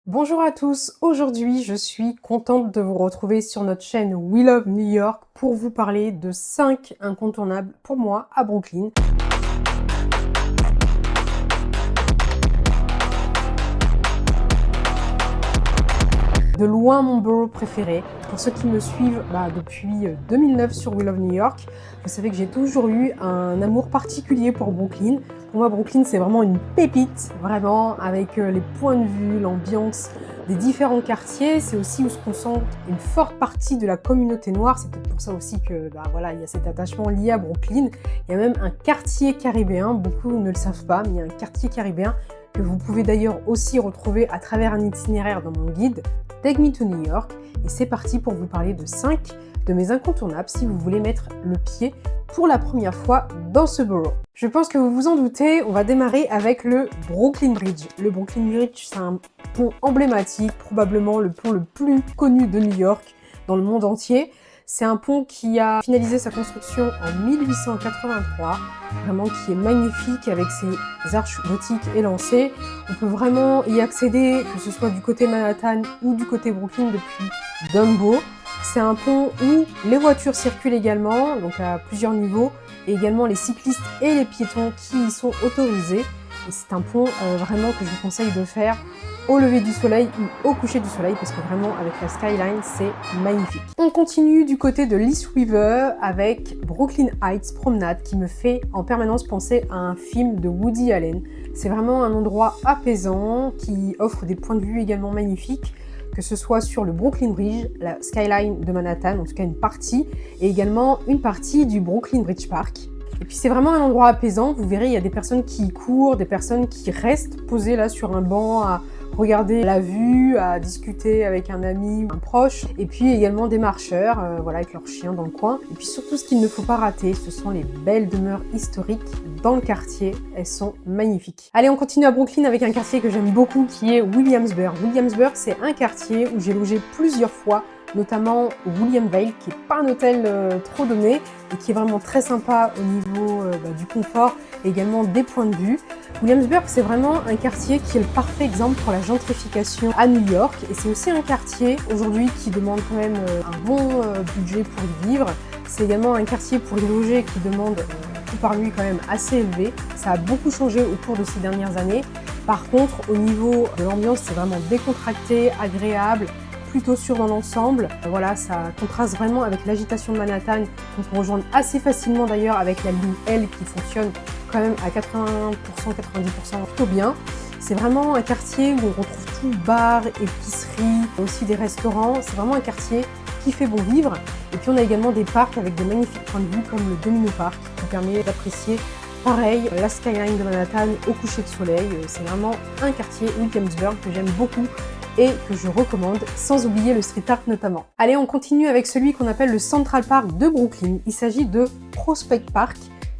Bonjour à tous, aujourd'hui je suis contente de vous retrouver sur notre chaîne We Love New York pour vous parler de 5 incontournables pour moi à Brooklyn. De loin mon borough préféré. Pour ceux qui me suivent depuis 2009 sur We Love New York, vous savez que j'ai toujours eu un amour particulier pour Brooklyn. Pour moi, Brooklyn, c'est vraiment une pépite, vraiment, avec les points de vue, l'ambiance des différents quartiers. C'est aussi où se concentre une forte partie de la communauté noire. C'est peut-être pour ça aussi que il y a cet attachement lié à Brooklyn. Il y a même un quartier caribéen, beaucoup ne le savent pas, mais il y a un quartier caribéen que vous pouvez d'ailleurs aussi retrouver à travers un itinéraire dans mon guide Take Me to New York. Et c'est parti pour vous parler de 5 de mes incontournables si vous voulez mettre le pied pour la première fois dans ce borough. Je pense que vous vous en doutez, on va démarrer avec le Brooklyn Bridge. Le Brooklyn Bridge, c'est un pont emblématique, probablement le pont le plus connu de New York dans le monde entier. C'est un pont qui a finalisé sa construction en 1883, vraiment qui est magnifique avec ses arches gothiques élancées. On peut vraiment y accéder, que ce soit du côté Manhattan ou du côté Brooklyn depuis Dumbo. C'est un pont où les voitures circulent également, donc à plusieurs niveaux, et également les cyclistes et les piétons qui y sont autorisés. Et c'est un pont vraiment que je vous conseille de faire au lever du soleil ou au coucher du soleil parce que vraiment avec la skyline c'est magnifique. On continue du côté de l'East River avec Brooklyn Heights Promenade qui me fait en permanence penser à un film de Woody Allen. C'est vraiment un endroit apaisant qui offre des points de vue également magnifiques, que ce soit sur le Brooklyn Bridge, la skyline de Manhattan, en tout cas une partie, et également une partie du Brooklyn Bridge Park. Et puis c'est vraiment un endroit apaisant, vous verrez il y a des personnes qui courent, des personnes qui restent posées là sur un banc à regarder la vue, à discuter avec un ami ou un proche, et puis également des marcheurs avec leurs chiens dans le coin. Et puis surtout ce qu'il ne faut pas rater, ce sont les belles demeures historiques dans le quartier, elles sont magnifiques. Allez, on continue à Brooklyn avec un quartier que j'aime beaucoup qui est Williamsburg. Williamsburg, c'est un quartier où j'ai logé plusieurs fois, notamment au William Vale, qui n'est pas un hôtel trop donné et qui est vraiment très sympa au niveau du confort et également des points de vue. Williamsburg, c'est vraiment un quartier qui est le parfait exemple pour la gentrification à New York et c'est aussi un quartier aujourd'hui qui demande quand même un bon budget pour y vivre. C'est également un quartier pour y loger qui demande coût par nuit quand même assez élevé. Ça a beaucoup changé au cours de ces dernières années. Par contre, au niveau de l'ambiance, c'est vraiment décontracté, agréable, plutôt sûr dans l'ensemble. Voilà, ça contraste vraiment avec l'agitation de Manhattan qu'on peut rejoindre assez facilement d'ailleurs avec la ligne L qui fonctionne quand même à 80%, 90% plutôt bien. C'est vraiment un quartier où on retrouve tout, bar, épicerie, aussi des restaurants. C'est vraiment un quartier qui fait bon vivre. Et puis on a également des parcs avec de magnifiques points de vue comme le Domino Park qui permet d'apprécier pareil la skyline de Manhattan au coucher de soleil. C'est vraiment un quartier Williamsburg que j'aime beaucoup et que je recommande, sans oublier le street art notamment. Allez, on continue avec celui qu'on appelle le Central Park de Brooklyn. Il s'agit de Prospect Park,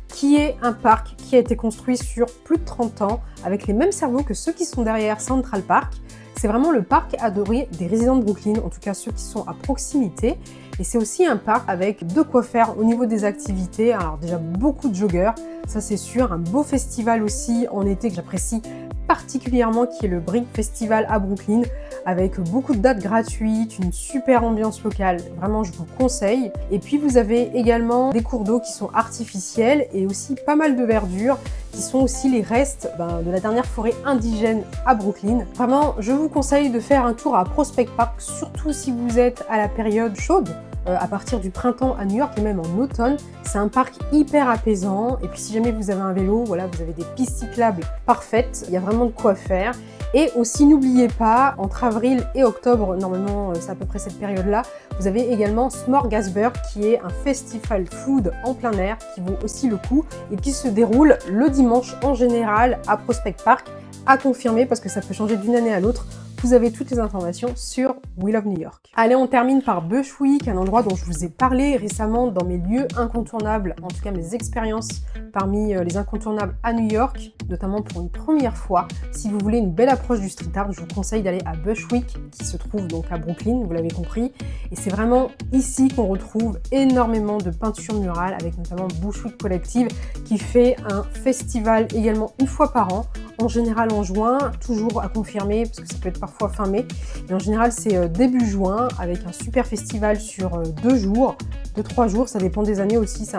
qui est un parc qui a été construit sur plus de 30 ans, avec les mêmes cerveaux que ceux qui sont derrière Central Park. C'est vraiment le parc adoré des résidents de Brooklyn, en tout cas ceux qui sont à proximité. Et c'est aussi un parc avec de quoi faire au niveau des activités. Alors déjà beaucoup de joggeurs, ça c'est sûr. Un beau festival aussi en été que j'apprécie particulièrement qui est le Brick Festival à Brooklyn avec beaucoup de dates gratuites, une super ambiance locale, vraiment je vous conseille. Et puis vous avez également des cours d'eau qui sont artificiels et aussi pas mal de verdure qui sont aussi les restes de la dernière forêt indigène à Brooklyn. Vraiment je vous conseille de faire un tour à Prospect Park, surtout si vous êtes à la période chaude. À partir du printemps à New York et même en automne. C'est un parc hyper apaisant et puis si jamais vous avez un vélo, voilà, vous avez des pistes cyclables parfaites, il y a vraiment de quoi faire. Et aussi n'oubliez pas, entre avril et octobre, normalement c'est à peu près cette période-là, vous avez également Smorgasburg qui est un festival food en plein air qui vaut aussi le coup et qui se déroule le dimanche en général à Prospect Park, à confirmer parce que ça peut changer d'une année à l'autre. Vous avez toutes les informations sur We Love New York. Allez, on termine par Bushwick, un endroit dont je vous ai parlé récemment dans mes lieux incontournables, en tout cas mes expériences parmi les incontournables à New York, notamment pour une première fois. Si vous voulez une belle approche du street art, je vous conseille d'aller à Bushwick, qui se trouve donc à Brooklyn, vous l'avez compris. Et c'est vraiment ici qu'on retrouve énormément de peintures murales, avec notamment Bushwick Collective, qui fait un festival également une fois par an, en général en juin, toujours à confirmer parce que ça peut être parfois fin mai. Et en général, c'est début juin avec un super festival sur 2 jours, 2-3 jours, ça dépend des années aussi, ça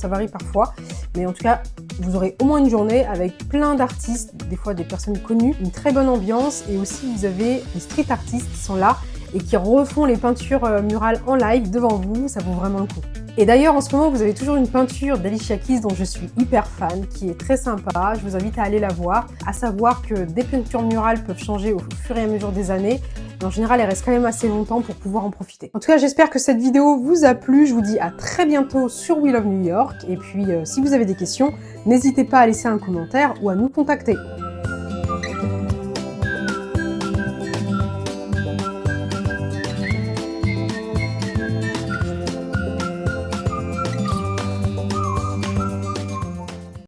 varie parfois. Mais en tout cas, vous aurez au moins une journée avec plein d'artistes, des fois des personnes connues, une très bonne ambiance et aussi vous avez les street artistes qui sont là et qui refont les peintures murales en live devant vous, ça vaut vraiment le coup. Et d'ailleurs, en ce moment, vous avez toujours une peinture d'Alicia Keys dont je suis hyper fan, qui est très sympa. Je vous invite à aller la voir. À savoir que des peintures murales peuvent changer au fur et à mesure des années. Mais en général, elles restent quand même assez longtemps pour pouvoir en profiter. En tout cas, j'espère que cette vidéo vous a plu. Je vous dis à très bientôt sur We Love New York. Et puis, si vous avez des questions, n'hésitez pas à laisser un commentaire ou à nous contacter.